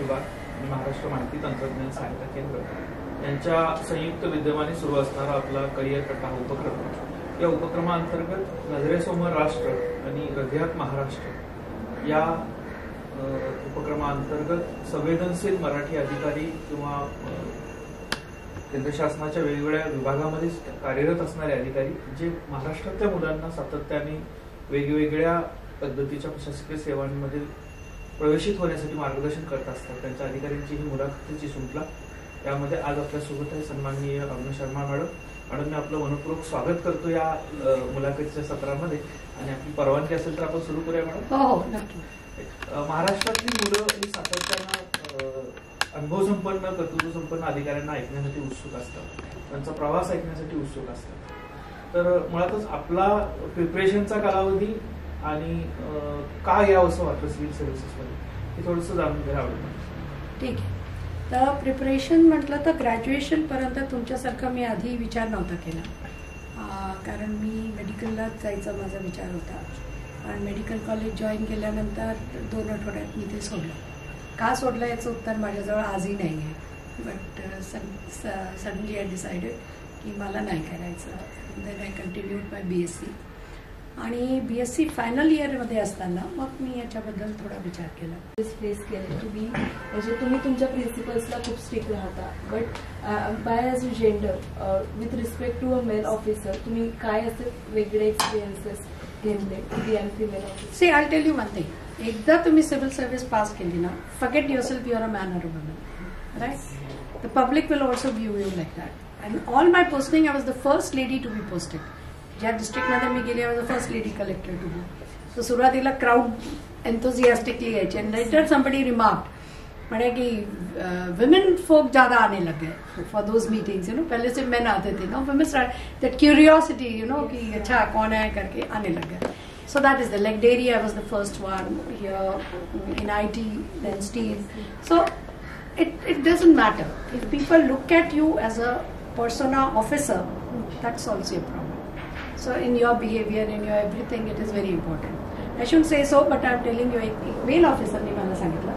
विभाग आणि महाराष्ट्र माहिती तंत्रज्ञान सहायता केंद्र यांच्या संयुक्त विद्यमाने सुरू असणारा आपला करिअर कट्टा हा उपक्रम, या उपक्रमाअंतर्गत नजरेसमोर राष्ट्र आणि हृदयात महाराष्ट्र या उपक्रमाअंतर्गत संवेदनशील मराठी अधिकारी किंवा केंद्र शासनाच्या वेगवेगळ्या विभागामध्ये कार्यरत असणारे अधिकारी जे महाराष्ट्रातल्या मुलांना सातत्याने वेगवेगळ्या पद्धतीच्या प्रशासकीय सेवांमध्ये प्रवेशित होण्यासाठी मार्गदर्शन करत असतात, त्यांच्या अधिकाऱ्यांची ही मुलाखतीची शृंखला. यामध्ये आज आपल्यासोबत आहे सन्माननीय अग्नि शर्मा मॅडम. मॅडम, मी आपलं मनपूर्वक स्वागत करतो या मुलाखतीच्या सत्रामध्ये, आणि आपली परवानगी असेल तर आपण सुरू करूया मॅडम. हो हो नक्की. महाराष्ट्रातली मुलं ही सातत्यानं अनुभव संपन्न, कर्तृत्व संपन्न अधिकाऱ्यांना ऐकण्यासाठी उत्सुक असतात, त्यांचा प्रवास ऐकण्यासाठी उत्सुक असतात. तर मुळातच आपला प्रिपरेशनचा कालावधी आणि का यावं असं वाटतं सिव्हिल सर्व्हिसेसमध्ये हे थोडंसं जाणून घ्यायला आवडेल. ठीक आहे. तर प्रिपरेशन म्हटलं तर ग्रॅज्युएशनपर्यंत तुमच्यासारखा मी आधी विचार नव्हता केला, कारण मी मेडिकललाच जायचा माझा विचार होता. आणि मेडिकल कॉलेज जॉईन केल्यानंतर 2 आठवड्यात मी ते सोडलं. का सोडलं याचं उत्तर माझ्याजवळ आजही नाही आहे, बट सडनली आय डिसाइडेड की मला नाही करायचं. Then I continued my BSc. आणि BSc फायनल इयरमध्ये असताना मग मी याच्याबद्दल थोडा विचार केला. फेस केलं तुम्ही, म्हणजे तुम्ही तुमच्या प्रिन्सिपल्सला खूप स्ट्रिक्ट राहता, but by as a gender with respect to a male officer तुम्ही काय असे वेगळे एक्सपिरियन्सेस घेतले the am female officer? See I tell you one thing. एकदा तुम्ही सिव्हिल सर्व्हिस पास केली ना, forget yourself you are a man or a woman, right? The public will also view you like that. And all my posting I was the first lady to be posted. ज्या डिस्ट्रिक्टमध्ये मी गेली I was the first lady collector to be. So सुरुवातीला crowd enthusiastically यायचे, and later somebody remarked म्हणे कि women folk ज्यादा आने लग गए for those meetings. You know, पहले से मेन आते थे, no women that curiosity, you know, कि अच्छा कौन है करके आने लग गए. So that is like dairy, I was the first one here, in IT, then steel. So it doesn't matter. If people look at you as a persona officer, that's also a problem. So in your behavior, in your everything, it is very important. I shouldn't say so, but I'm telling you, एक mail ऑफिसरने मला सांगितलं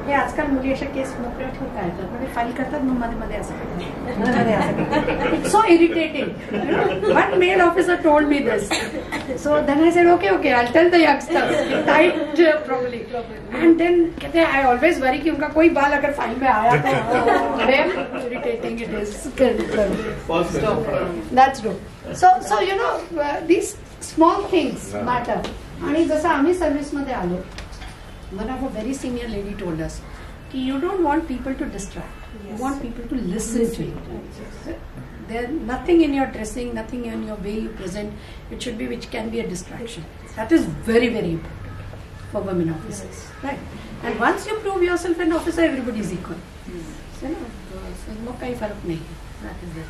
हे आजकाल मुली अशा केस मोकळ्या ठेवून काढतात, म्हणजे फाईल करतात मग मध्ये मध्ये असं करतात. It's so irritating. One male officer told me this. So then I said okay okay, I will tell the youngsters tight probably. And then कहते हैं आई ऑलवेज वरी कि उनका कोई बाल अगर फाइल में आया तो very irritating it is. That's true. So you know, these small things matter. आणि जसं आम्ही सर्व्हिसमध्ये आलो, one of a very senior lady told us कि you don't want people to distract, you want people to listen to you. There nothing in your dressing, nothing in your way you present, it should be which can be a distraction. That is very very important for women officers, right? And once you prove yourself an officer, everybody is equal. So मग काही फरक नाही. That is it.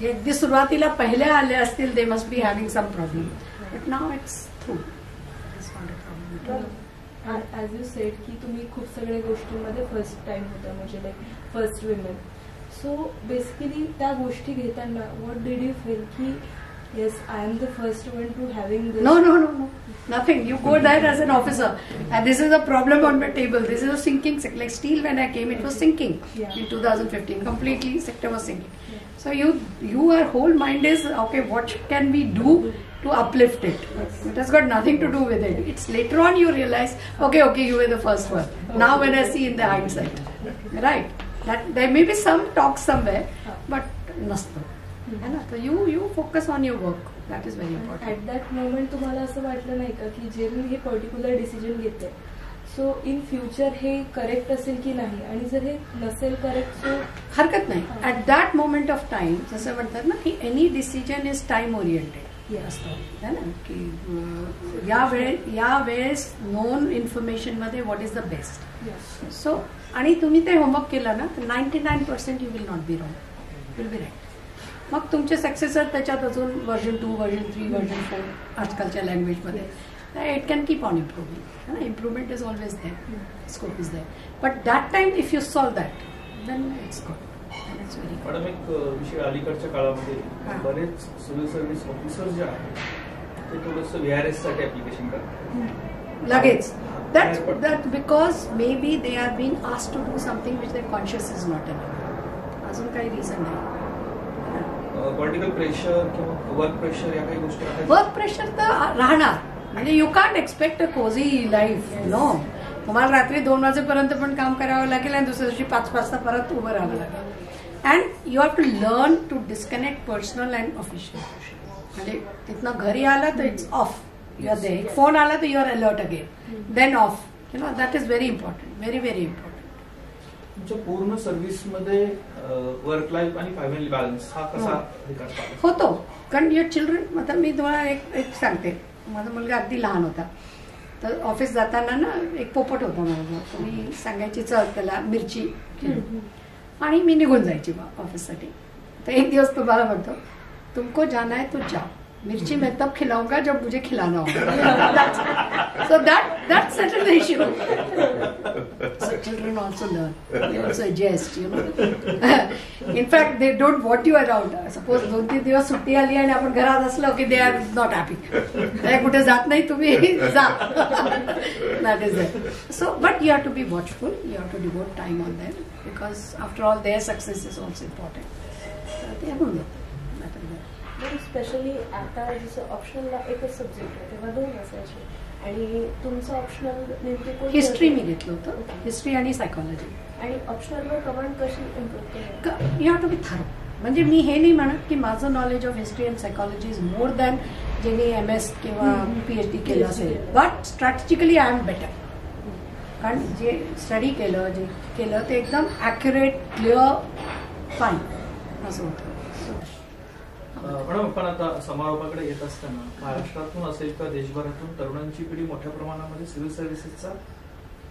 जे अगदी सुरुवातीला पहिले आले असतील, they must be having some problem, but now it's through. It's not a problem. As you sed की तुम्ही खूप सगळ्या गोष्टींमध्ये फर्स्ट टाइम होता, म्हणजे like first women. So basically त्या गोष्टी घेताना व्हॉट डिड यू फील की yes I am the first one two having this? No, no, no, no. Nothing. You go there as an officer, and this is a problem on my table. This is a sinking sector. Like steel, when I came, it was sinking in 2015. Completely, sector was sinking. So your whole mind is okay. What can we do to uplift it? It has got nothing to do with it. It's later on you realize, okay, you were the first one. Now when I see in the hindsight, right? That there may be some talk somewhere, but nothing. So you focus on your work. That is very important. At that moment तुम्हाला असं वाटलं नाही का की जे मी हे particular decision घेते, so in future हे करेक्ट असेल की नाही, आणि जर हे नसेल करेक्ट सो हरकत नाही. At that moment of time जसं म्हणतात ना की any decision is time oriented असतं, है ना, की या वेळेस नोन इन्फॉर्मेशन मध्ये what is the best. So आणि तुम्ही ते होमवर्क केलं ना तर 99% you will not be wrong, will be right. मग तुमचे सक्सेसर त्याच्यात अजून वर्जन 2, वर्जन 3, वर्जन 4 आजकालच्या लँग्वेजमध्ये, it can keep on improving. Improvement is always there, scope is there, but that time if you solve that then it's good. Madam, एक विषय अलीकडच्या काळामध्ये बरेच सिव्हिल सर्व्हिस ऑफिसर जे आहेत ते थोडंसं VRS साठी ऍप्लिकेशन करतात लगेच. That because maybe they are being asked to do something which their conscious is not enough. अजून काही रिझन नाही. पॉलिटिकल प्रेशर किंवा वर्क प्रेशर या काही गोष्टी आहेत. वर्क प्रेशर तर राहणार, म्हणजे you can't expect a cozy life. No, तुम्हाला रात्री 2 वाजेपर्यंत पण काम करावं लागेल आणि दुसऱ्या दिवशी 5 वाजता परत उभं राहावं लागेल. And you have to learn to disconnect personal and official. म्हणजे तिथनं घरी आला तर it's off, you are there. Phone आला तर you are alert again, then off. You know that is very important, very very important. तुमच्या पूर्ण सर्व्हिसमध्ये वर्क लाईफ आणि फॅमिली बॅलन्स हा कसा होतो? कारण युअर चिल्ड्रन, आता मी तुम्हाला एक सांगते. माझा मुलगा अगदी लहान होता, तर ऑफिस जाताना ना एक पोपट होता माझा. मी सांगायची चल त्याला मिरची, आणि मी निघून जायची ऑफिससाठी. तर एक दिवस तो मला म्हणतो, तुमको जाना है तो जाओ, मिर्ची मैं तब खिलाऊंगा जब मुझे खिलाना होगा. So that settled the issue. So children also learn. They also adjust, you know. In fact, they don't want you around. Suppose 2-3 दिवस सुट्टी आली आणि आपण घरात असलो की they are not happy. कुठे जात नाही तुम्ही, जा. That is it. So, but you have to be watchful. You have to devote time on them because after all, their success is also important. ते होऊन जातं. स्पेशली आता जसं ऑप्शनलला एकच सब्जेक्ट आहे, तेव्हा 2 असायचे, आणि तुमचं ऑप्शनल नेमके हिस्ट्री मी घेतलं होतं. हिस्ट्री आणि सायकॉलॉजी. आणि ऑप्शनलवर कमांड कशी इम्प्रूव्ह केली? You have to be thorough. म्हणजे मी हे नाही म्हणत की माझं knowledge of history and psychology is more than ज्यांनी MS किंवा PhD केलं असेल. But strategically I am better. कारण जे स्टडी केलं, जे केलं ते एकदम ॲक्युरेट, क्लिअर, फाईन असं होतं. मॅडम, आपण आता समारोपाकडे येत असताना महाराष्ट्रातून असेल किंवा देशभरातून तरुणांची पिढी मोठ्या प्रमाणामध्ये सिव्हिल सर्व्हिसेसचा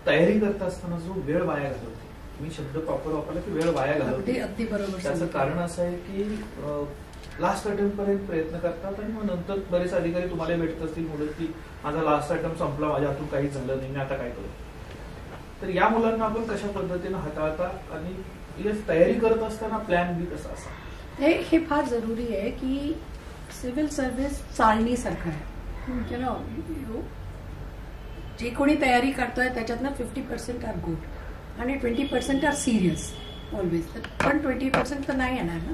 तयारी करत असताना जो वेळ वाया घालवते, मी शब्द प्रॉपर वापरला की वेळ वाया घालवते. अगदी बरोबर. त्याचं कारण असं आहे की लास्ट अटेम्प्ट पर्यंत प्रयत्न करतात आणि मग नंतर बरेच अधिकारी तुम्हाला भेटत असतील मुलं की माझा लास्ट अटेम्प्ट संपला, माझ्या हातून काहीच झालं नाही, मी आता काय करू. तर या मुलांना आपण कशा पद्धतीनं हाताळता आणि तयारी करत असताना प्लॅन बी कसा असा? हे फार जरुरी आहे की सिव्हिल सर्व्हिस चालणीसारखं आहे. यु नो, जे कोणी तयारी करतोय त्याच्यातनं 50% आर गुड आणि 20% आर सिरियस ऑलवेज. पण 20% तर नाही येणार ना.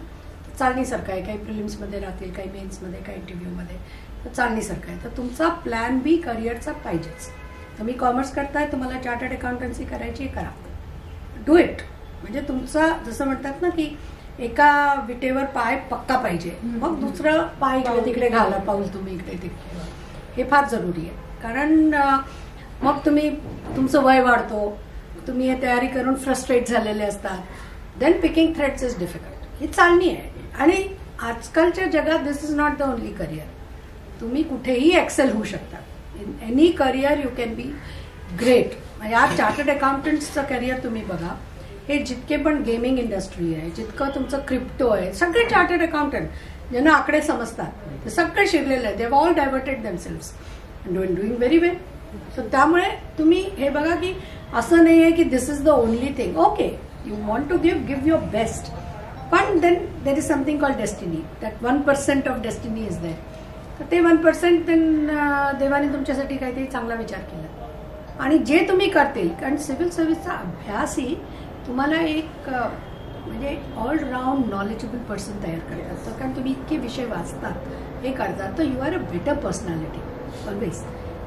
चालणीसारखं आहे. काही प्रिलिम्समध्ये राहतील, काही मेन्समध्ये, काही इंटरव्ह्यूमध्ये. तर चालणीसारखं आहे. तर तुमचा प्लॅन बी करिअरचा पाहिजेच. तुम्ही कॉमर्स करताय, तुम्हाला चार्टर्ड अकाउंटन्सी करायची, करा, डू इट. म्हणजे तुमचा जसं म्हणतात ना की एका विटेवर पाय पक्का पाहिजे, मग दुसरं पाय इकडे तिकडे घाला, पाऊल तुम्ही इकडे तिकडे. हे फार जरुरी आहे. कारण मग तुमचं वय वाढतो, तुम्ही हे तयारी करून फ्रस्ट्रेट झालेले असतात. Then picking threads is difficult. ही चालणी आहे. आणि आजकालच्या जगात this is not the only career. तुम्ही कुठेही एक्सेल होऊ शकता. In any career you can be great. म्हणजे आज चार्टर्ड अकाउंटंट्सचं करिअर तुम्ही बघा, हे जितके पण गेमिंग इंडस्ट्री आहे, जितकं तुमचं क्रिप्टो आहे, सगळे चार्टर्ड अकाउंटंट ज्यांना आकडे समजतात ते सगळे शिरलेले आहेत. They have all diverted themselves and doing very well. So त्यामुळे तुम्ही हे बघा की असं नाही आहे की this is the only thing. Okay, you want to give your best, पण then there is something called destiny. That 1% of destiny is there. तर ते 1% देन देवाने तुमच्यासाठी काहीतरी चांगला विचार केला. आणि जे तुम्ही करतील, कारण सिव्हिल सर्व्हिसचा अभ्यासही तुम्हाला एक म्हणजे ऑलराऊंड नॉलेजेबल पर्सन तयार करतात. तर कारण तुम्ही इतके विषय वाचतात, हे करतात, तर you are a better personality always.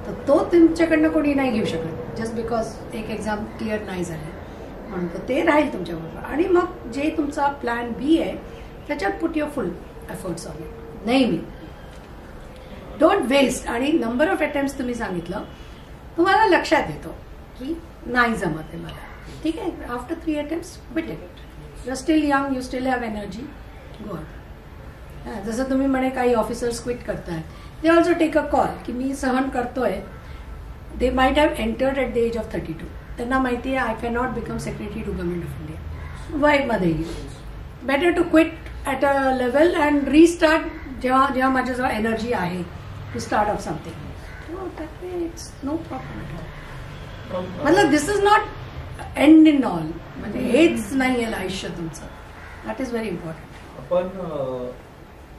तर तो तुमच्याकडनं कोणी नाही घेऊ शकत जस्ट बिकॉज एक एक्झाम क्लिअर नाही झाली म्हणून. तर ते राहील तुमच्याबरोबर. आणि मग जे तुमचा प्लॅन बी आहे त्याच्यात put your full efforts on it. नेहमी डोंट वेस्ट. आणि नंबर ऑफ अटेम्प्ट्स तुम्ही सांगितलं, तुम्हाला लक्षात येतो की नाही जमत आहे मला, ठीक आहे. After 3 attempts quit it. You are still young, you still have energy, go on. जसं तुम्ही म्हणे काही ऑफिसर्स क्विट करतायत, they also take a call की मी सहन करतोय. They might have entered at the age of 32. त्यांना माहिती आहे I can not become secretary to government of India. वयमध्येही better to quit at a level and restart जेव्हा माझ्याजवळ एनर्जी आहे to start off something. It's no problem. मतलब this is not end in all. म्हणजे हेच नाही आहे आयुष्य तुमचं. That is very important. आपण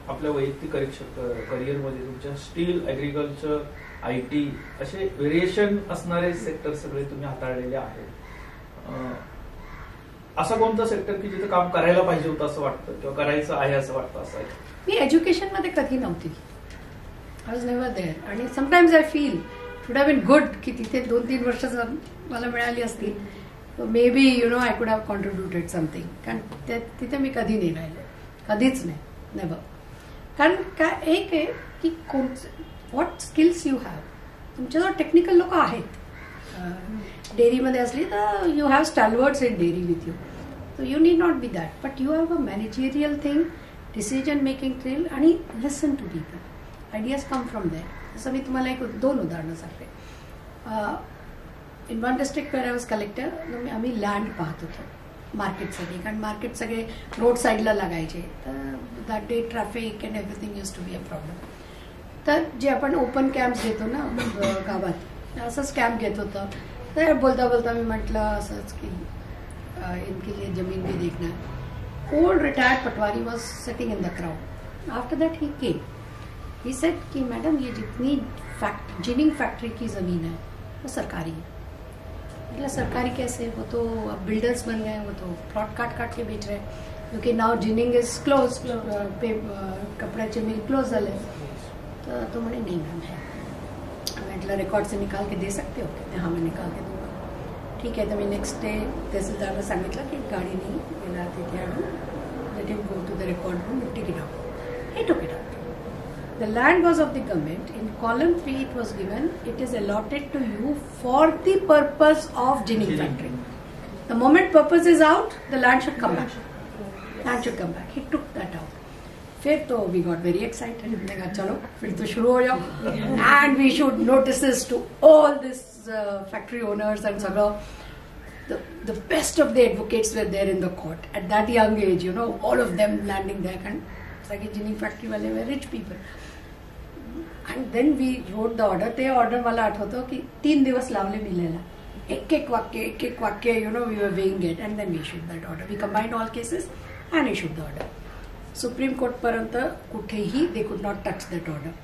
आपल्या वैयक्तिक करिअरमध्ये तुमच्या स्टील, ऍग्रिकल्चर, IT असे व्हेरिएशन असणारे सेक्टर सगळे तुम्ही हाताळलेले आहेत. असा कोणता सेक्टर की जिथे काम करायला पाहिजे होतं असं वाटतं किंवा करायचं आहे असं वाटतं? असं आहे मी एज्युकेशन मध्ये कधी नव्हती. I was never there. आणि sometimes I feel it would have been good की तिथे 2-3 वर्ष मला मिळाली असती. Maybe I could have contributed something. कारण तिथे मी कधी नाही राहिले, कधीच नाही, नेव्हर. कारण काय एक आहे की व्हॉट स्किल्स यू हॅव. तुमच्याजवळ टेक्निकल लोक आहेत. डेअरीमध्ये असली तर you have stalwarts in dairy with you, so you need not be that. But you have a managerial thing, decision making skill आणि listen to people. Ideas come from there. जसं मी तुम्हाला 1-2 उदाहरणं सांगते. In one district where I was collector, आम्ही land पाहत होतो मार्केटसाठी. कारण मार्केट सगळे रोड साईडला लागायचे, तर that day traffic and everything use to be a problem. तर जे आपण ओपन कॅम्प्स घेतो ना गावात, असंच कॅम्प घेत होतं. तर बोलता बोलता मी म्हटलं असंच की इनके लिए जमीन भी देखना है. Old retired Patwari was sitting in the crowd. After that he came, he said कि मैडम ये जितनी जिनिंग फैक्ट्री की ज़मीन है वो सरकारी है. मतलब सरकारी कैसे, वो तो अब बिल्डर्स बन गए, वो तो प्लॉट काट के बेच रहे हैं, क्योंकि नाउ जिनिंग इज क्लोज, कपड्याचे मिल क्लोज झाले. तर तो म्हणे नहीं मैम है. म्हटलं रेकॉर्ड से निकाल के दे सकते हो? कहते हाँ मैं निकाल के दूंगा. ठीक आहे. तर मी नेक्स्ट डे तहसीलदारला सांगितलं की गाडीने गेला तिथे आणून, let him go to the record room, take it out. He took it out. The land was of the government. In column 3 it was given, it is allotted to you for the purpose of ginning factory. The moment purpose is out, the land should come back. Land should come back. He took that out. फिर तो we got very excited. हमने कहा चलो फिर तो शुरू हो जाओ. And we should notices to all this factory owners and सगळं. The best of the advocates were there in the court at that young age. All of them landing there. And सगळे ginning factory वाले were rich people. And then we wrote the order. ते order मला आठवतो की 3 दिवस लावले मिलेला. एक वाक्य we were weighing it, and then we issued that order. We combined all cases and issued the order. Supreme court पर्यंत कुठेही they could not touch that order.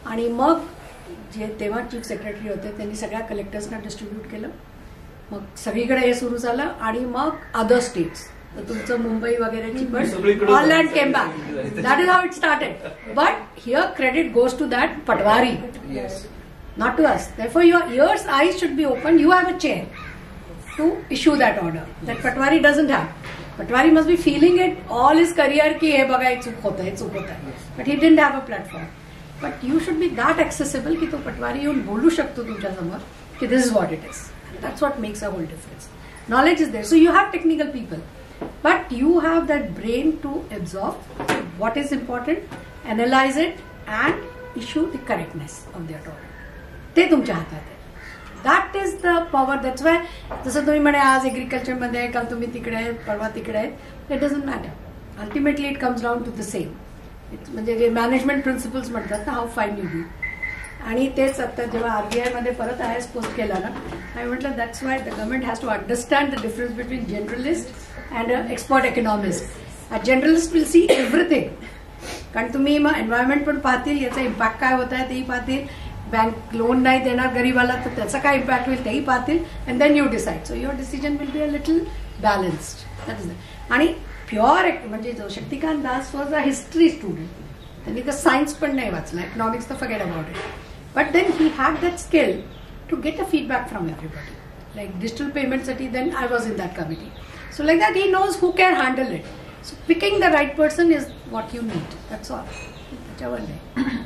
आणि मग जे तेव्हा चीफ सेक्रेटरी होते त्यांनी सगळ्या कलेक्टर्सना डिस्ट्रीब्यूट केलं. मग सगळीकडे हे सुरू झालं. आणि मग अदर स्टेट्स, तर तुमचं मुंबई वगैरेची पण all land came back. That is how it started. But here credit goes to that patwari, not to us. Therefore your ears, eyes should be open. You have a chair to issue that order. That Patwari doesn't have. Patwari must be feeling it all his career ki हे बघा हे चूक होता है. But he didn't have a platform. But you should be that accessible की तो पटवारी येऊन बोलू शकतो तुमच्या समोर की this is what it is. And that's what makes a whole difference. Knowledge is there. So you have technical people, but you have that brain to absorb what is important, analyze it, and issue the correctness of their order. ते तुमच्या हातात आहे. That is the power. That's why जसं तुम्ही म्हणे आज agriculture मध्ये काल तुम्ही तिकडे आहे, परवा तिकडे आहे, it doesn't matter. Ultimately it comes down to the same. म्हणजे जे मॅनेजमेंट प्रिन्सिपल्स म्हणतात ना, हाऊ फाईन यू डू. आणि तेच आता जेव्हा RBI मध्ये परत IAS पोस्ट केला ना, आय म्हटलं that's why the government has to understand the difference between generalist and expert economist. Generalist will see everything. कारण तुम्ही मग एन्व्हायरमेंट पण पाहतील, याचा इम्पॅक्ट काय होत आहे तेही पाहतील, बँक लोन नाही देणार गरीबाला तर त्याचा काय इम्पॅक्ट होईल तेही पाहतील, and then you decide. So your decision will be a little balanced. That is. आणि प्युअर म्हणजे जो Shaktikanta Das was a history student. त्यांनी तर सायन्स पण नाही वाचला, इकॉनॉमिक्स तर forget about it. But then he had that skill to get a feedback from everybody. Like digital पेमेंटसाठी then I was in that committee. So like that he knows who can handle it. So picking the right person is what you need. That's all. त्याच्यावर नाही.